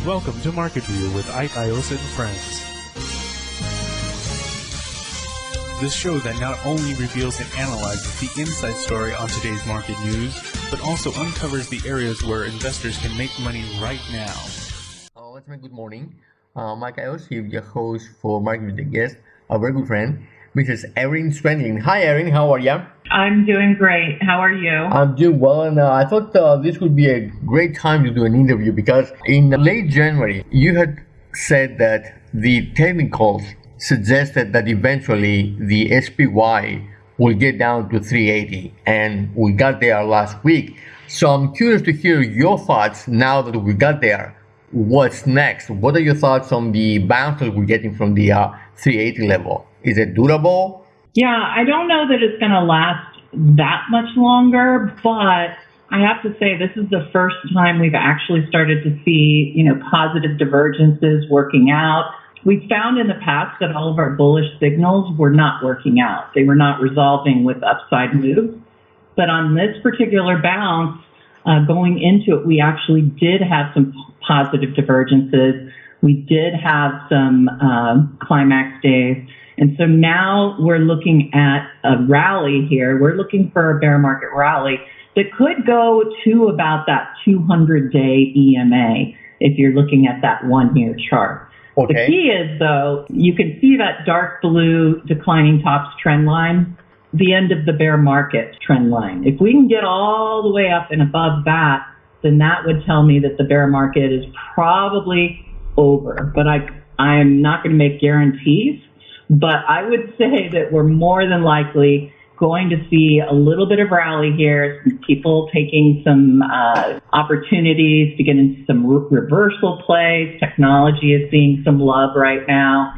Welcome to Market View with Ike Iosa and Friends. This show that not only reveals and analyzes the inside story on today's market news, but also uncovers the areas where investors can make money right now. Let's make good morning. Mike Iosa, your host for Market with the guest, a very good friend, Mrs. Erin Swenlin. Hi, Erin. How are you? I'm doing great. How are you? I'm doing well, and I thought this would be a great time to do an interview because in late January, you had said that the technicals suggested that eventually the SPY will get down to 380, and we got there last week. So I'm curious to hear your thoughts now that we got there. What's next? What are your thoughts on the bounce that we're getting from the 380 level? Is it durable? Yeah, I don't know that it's going to last that much longer, but I have to say this is the first time we've actually started to see, positive divergences working out. We found in the past that all of our bullish signals were not working out. They were not resolving with upside moves. But on this particular bounce, going into it, we actually did have some positive divergences. We did have some climax days. And so now we're looking at a rally here. We're looking for a bear market rally that could go to about that 200-day EMA if you're looking at that 1-year chart. Okay. The key is, though, you can see that dark blue declining tops trend line, the end of the bear market trend line. If we can get all the way up and above that, then that would tell me that the bear market is probably over. But I'm not going to make guarantees. But I would say that we're more than likely going to see a little bit of rally here, some people taking some opportunities to get into some reversal plays. Technology is seeing some love right now.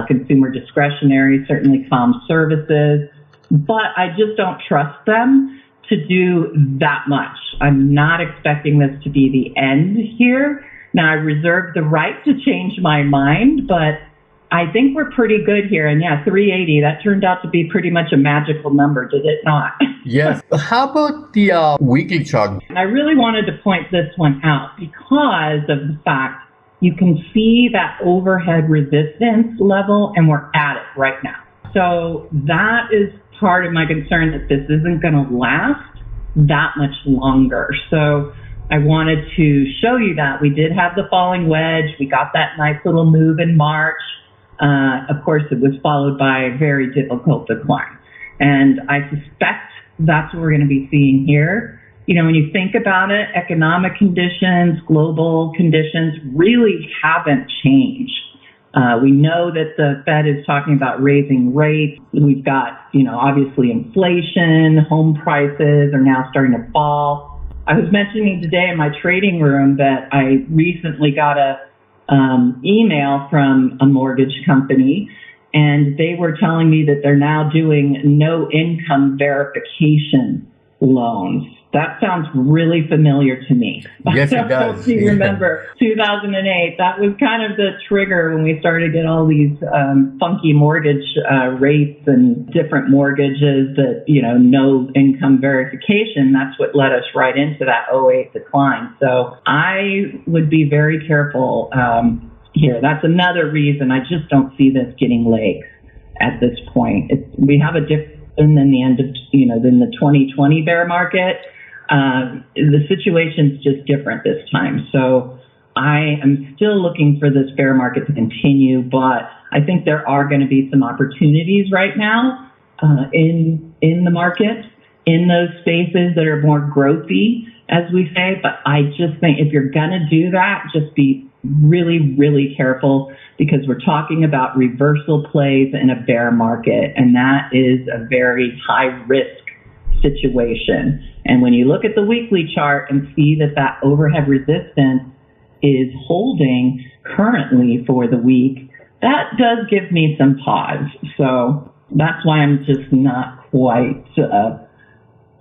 Consumer discretionary, certainly comm services. But I just don't trust them to do that much. I'm not expecting this to be the end here. Now, I reserve the right to change my mind, but I think we're pretty good here. And yeah, 380, that turned out to be pretty much a magical number, did it not? Yes. How about the weekly chart? I really wanted to point this one out because of the fact you can see that overhead resistance level, and we're at it right now. So that is part of my concern that this isn't going to last that much longer. So I wanted to show you that. We did have the falling wedge. We got that nice little move in March. Of course, it was followed by a very difficult decline. And I suspect that's what we're going to be seeing here. When you think about it, economic conditions, global conditions really haven't changed. We know that the Fed is talking about raising rates. We've got, obviously inflation, home prices are now starting to fall. I was mentioning today in my trading room that I recently got a email from a mortgage company, and they were telling me that they're now doing no income verification loans. That sounds really familiar to me. Yes, it does. If you remember 2008, that was kind of the trigger when we started to get all these funky mortgage rates and different mortgages that, no income verification. That's what led us right into that '08 decline. So I would be very careful here. That's another reason I just don't see this getting legs at this point. We have a different than the end of, than the 2020 bear market. The situation's just different this time. So I am still looking for this bear market to continue, but I think there are going to be some opportunities right now in the market, in those spaces that are more growthy, as we say. But I just think if you're going to do that, just be really, really careful, because we're talking about reversal plays in a bear market, and that is a very high risk situation. And when you look at the weekly chart and see that overhead resistance is holding currently for the week, that does give me some pause. So that's why I'm just not quite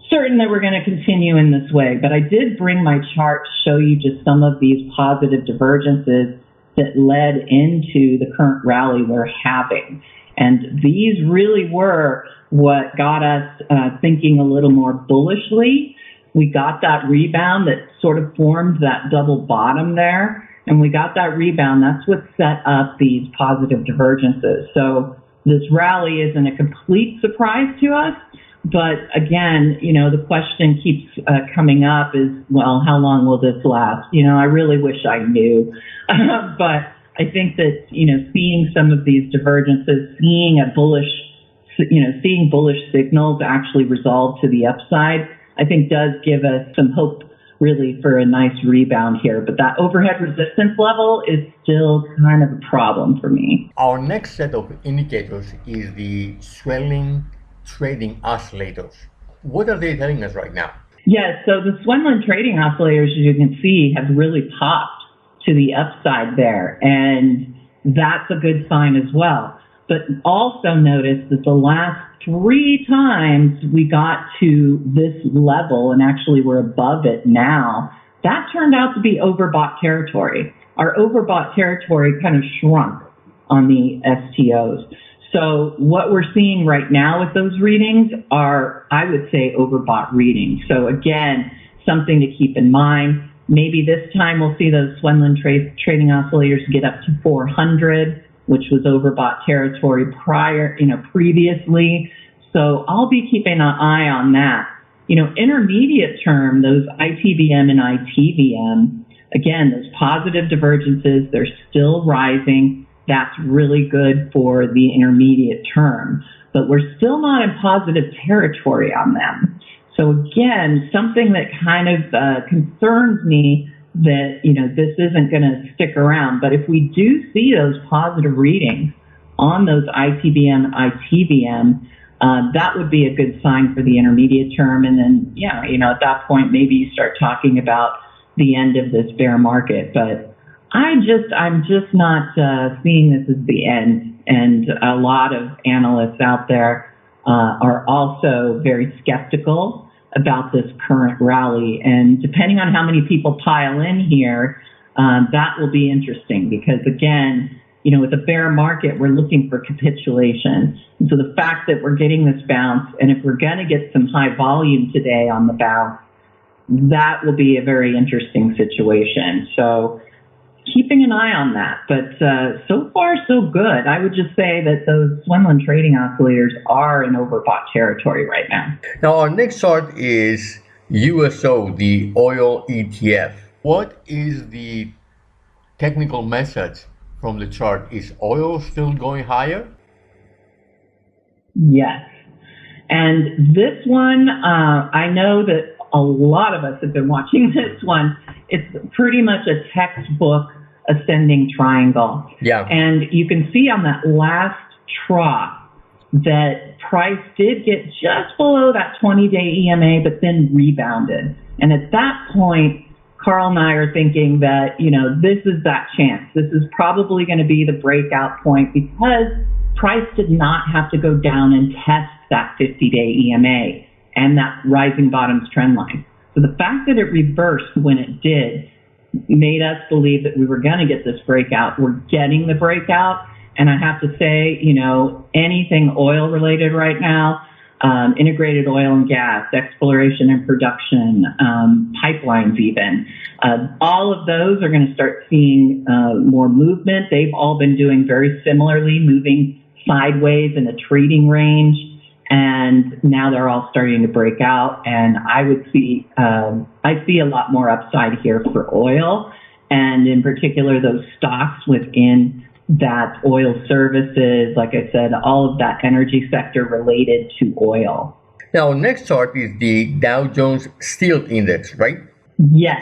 certain that we're going to continue in this way. But I did bring my chart to show you just some of these positive divergences that led into the current rally we're having. And these really were what got us thinking a little more bullishly. We got that rebound that sort of formed that double bottom there. And we got that rebound. That's what set up these positive divergences. So this rally isn't a complete surprise to us. But again, the question keeps coming up is, well, how long will this last? I really wish I knew. But I think that, seeing some of these divergences, seeing bullish signals actually resolve to the upside, I think does give us some hope really for a nice rebound here. But that overhead resistance level is still kind of a problem for me. Our next set of indicators is the Swenlin trading oscillators. What are they telling us right now? Yes, so the Swenlin trading oscillators, as you can see, have really popped to the upside there, and that's a good sign as well. But also notice that the last 3 times we got to this level, and actually we're above it now, that turned out to be overbought territory. Our overbought territory kind of shrunk on the STOs. So what we're seeing right now with those readings are, I would say, overbought readings. So again, something to keep in mind. Maybe this time we'll see those Swenlin trading oscillators get up to 400, which was overbought territory previously. So I'll be keeping an eye on that. Intermediate term, those ITBM and ITVM, again, those positive divergences, they're still rising. That's really good for the intermediate term, but we're still not in positive territory on them. So again, something that kind of concerns me that, this isn't going to stick around. But if we do see those positive readings on those ITBM, ITVM, that would be a good sign for the intermediate term. And then, at that point, maybe you start talking about the end of this bear market. But I'm just not seeing this as the end. And a lot of analysts out there are also very skeptical about this current rally. And depending on how many people pile in here, that will be interesting because, again, with a bear market, we're looking for capitulation. And so the fact that we're getting this bounce, and if we're going to get some high volume today on the bounce, that will be a very interesting situation. So keeping an eye on that. But so far, so good. I would just say that those Swenlin trading oscillators are in overbought territory right now. Now, our next chart is USO, the oil ETF. What is the technical message from the chart? Is oil still going higher? Yes. And this one, I know that a lot of us have been watching this one. It's pretty much a textbook ascending triangle. Yeah. And you can see on that last trough that price did get just below that 20-day EMA, but then rebounded. And at that point, Carl and I are thinking that, this is that chance. This is probably going to be the breakout point because price did not have to go down and test that 50-day EMA and that rising bottoms trend line. So the fact that it reversed when it did made us believe that we were going to get this breakout. We're getting the breakout. And I have to say, anything oil related right now, integrated oil and gas, exploration and production, pipelines even, all of those are going to start seeing more movement. They've all been doing very similarly, moving sideways in a trading range. And now they're all starting to break out. And I see a lot more upside here for oil. And in particular, those stocks within that oil services, like I said, all of that energy sector related to oil. Now, next chart is the Dow Jones Steel Index, right? Yes.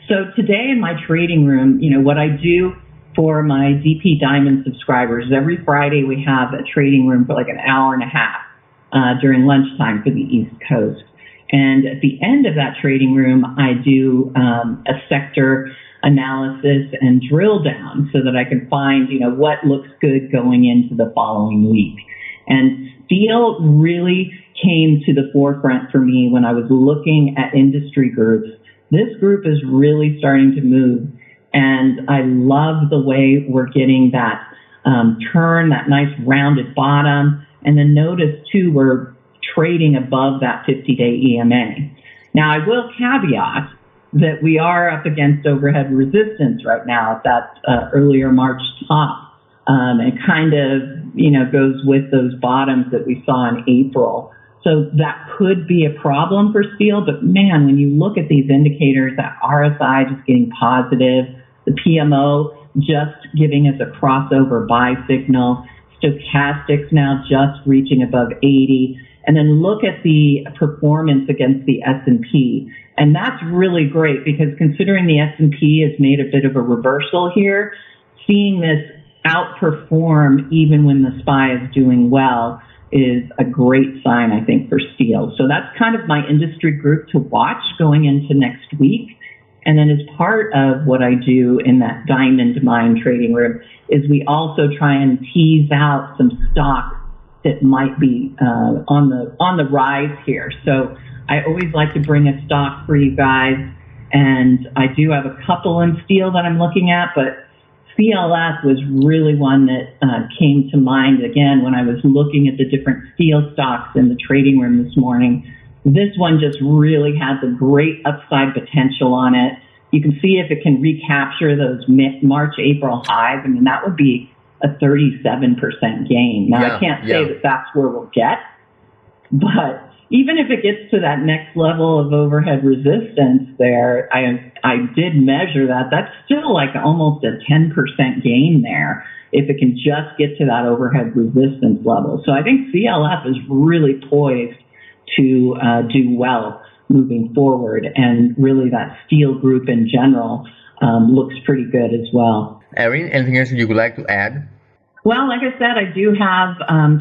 So today in my trading room, what I do for my DP Diamond subscribers, every Friday we have a trading room for like an hour and a half during lunchtime for the East Coast. And at the end of that trading room, I do a sector analysis and drill down so that I can find, what looks good going into the following week. And steel really came to the forefront for me when I was looking at industry groups. This group is really starting to move. And I love the way we're getting that turn, that nice rounded bottom. And then notice, too, we're trading above that 50-day EMA. Now, I will caveat that we are up against overhead resistance right now at that earlier March top. It kind of, goes with those bottoms that we saw in April. So that could be a problem for steel. But man, when you look at these indicators, that RSI just getting positive, the PMO just giving us a crossover buy signal, stochastics now just reaching above 80. And then look at the performance against the S&P. And that's really great because considering the S&P has made a bit of a reversal here, seeing this outperform even when the SPY is doing well is a great sign, I think, for steel. So that's kind of my industry group to watch going into next week. And then as part of what I do in that diamond mine trading room is we also try and tease out some stocks that might be on the rise here. So I always like to bring a stock for you guys. And I do have a couple in steel that I'm looking at, but CLS was really one that came to mind again when I was looking at the different steel stocks in the trading room this morning. This one just really has a great upside potential on it. You can see if it can recapture those March, April highs. I mean, that would be a 37% gain. Now, I can't say that that's where we'll get, but even if it gets to that next level of overhead resistance there, I did measure that. That's still like almost a 10% gain there if it can just get to that overhead resistance level. So I think CLF is really poised to do well moving forward. And really that steel group in general looks pretty good as well. Erin, anything else you would like to add? Well, like I said, I do have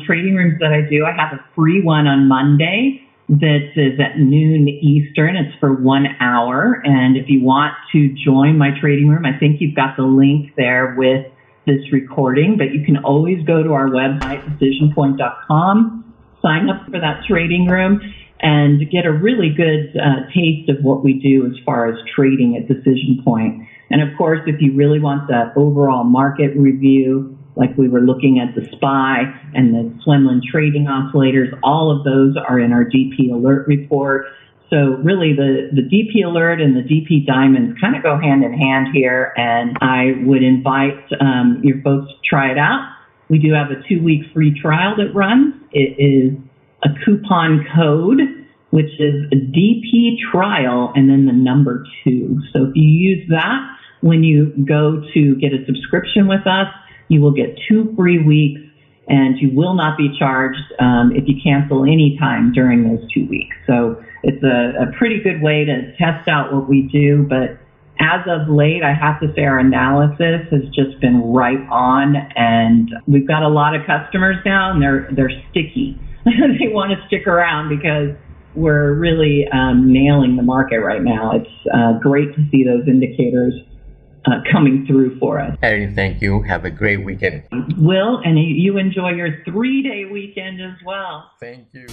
trading rooms that I do. I have a free one on Monday that is at noon Eastern. It's for 1 hour. And if you want to join my trading room, I think you've got the link there with this recording. But you can always go to our website, DecisionPoint.com, sign up for that trading room, and get a really good taste of what we do as far as trading at DecisionPoint. And of course, if you really want that overall market review, like we were looking at the SPY and the Swenlin trading oscillators, all of those are in our DP Alert report. So really the DP Alert and the DP Diamonds kind of go hand in hand here, and I would invite your folks to try it out. We do have a 2-week free trial that runs. It is a coupon code, which is a DP trial and then the number 2. So if you use that when you go to get a subscription with us, you will get 2 free weeks, and you will not be charged if you cancel any time during those 2 weeks. So it's a pretty good way to test out what we do. But as of late, I have to say our analysis has just been right on, and we've got a lot of customers now, and they're sticky. They want to stick around because we're really nailing the market right now. It's great to see those indicators coming through for us. Erin, thank you. Have a great weekend. Will, and you enjoy your 3-day weekend as well. Thank you.